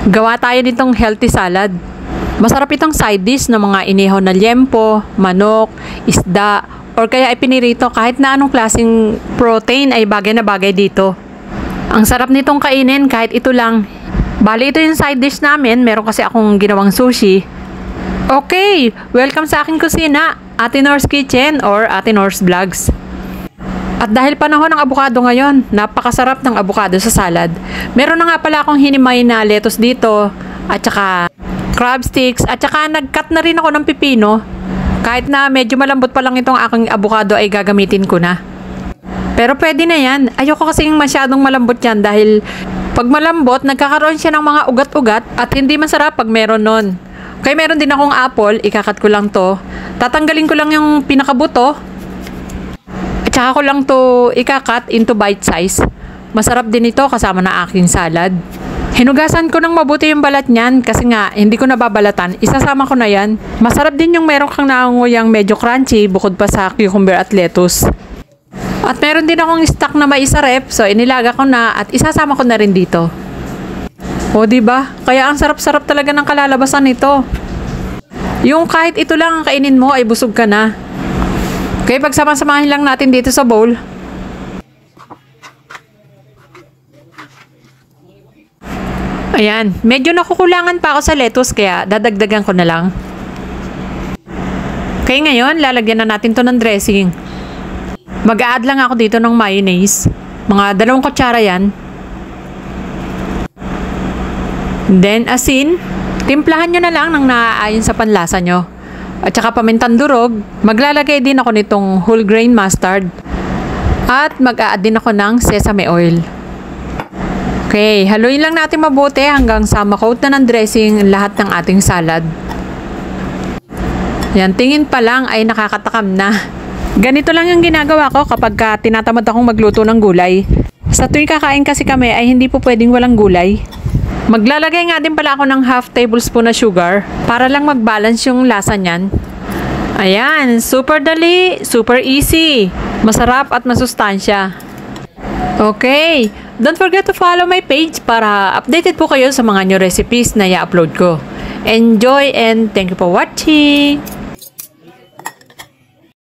Gawa tayo nitong healthy salad. Masarap itong side dish ng mga inihaw na liempo, manok, isda, or kaya ipinirito kahit na anong klaseng protein ay bagay na bagay dito. Ang sarap nitong kainin kahit ito lang. Bali ito yung side dish namin, meron kasi akong ginawang sushi. Okay, welcome sa aking kusina, Ate Nor's Kitchen or Ate Nor's Vlogs. At dahil panahon ng abukado ngayon, napakasarap ng abukado sa salad. Meron na nga pala akong hinimay na lettuce dito, at saka crab sticks, at saka nag-cut na rin ako ng pipino. Kahit na medyo malambot pa lang itong aking abukado ay gagamitin ko na. Pero pwede na yan, ayoko kasing masyadong malambot yan dahil pag malambot, nagkakaroon siya ng mga ugat-ugat at hindi masarap pag meron nun. Kaya meron din akong apple, ikakat ko lang to. Tatanggalin ko lang yung pinakabuto. At saka ko lang to ikakat into bite size. Masarap din ito kasama na aking salad. Hinugasan ko ng mabuti yung balat niyan kasi nga hindi ko nababalatan. Isasama ko na yan. Masarap din yung meron kang nangunguyang medyo crunchy bukod pa sa cucumber at lettuce. At meron din akong stock na mais sa ref, so inilaga ko na at isasama ko na rin dito. O diba? Kaya ang sarap-sarap talaga ng kalalabasan nito. Yung kahit ito lang ang kainin mo ay busog ka na. Kaya pagsama-samahin lang natin dito sa bowl. Ayan, medyo nakukulangan pa ako sa lettuce kaya dadagdagan ko na lang. Kaya ngayon, lalagyan na natin to ng dressing. Mag-a-add lang ako dito ng mayonnaise. Mga 2 kutsara yan. Then, asin. Timplahan nyo na lang ng naaayon sa panlasa nyo. At saka pamintang durog. Maglalagay din ako nitong whole grain mustard. At mag-a-add din ako ng sesame oil. Okay, haluin lang natin mabuti hanggang sa makoat na ng dressing lahat ng ating salad. Yan, tingin pa lang ay nakakatakam na. Ganito lang yung ginagawa ko kapag tinatamad akong magluto ng gulay. Sa tuwing kakain kasi kami ay hindi po pwedeng walang gulay. Maglalagay nga din pala ako ng half tablespoon na sugar para lang mag-balance yung lasa niyan. Ayan, super dali, super easy, masarap at masustansya. Okay, don't forget to follow my page para updated po kayo sa mga new recipes na i-upload ko. Enjoy and thank you for watching!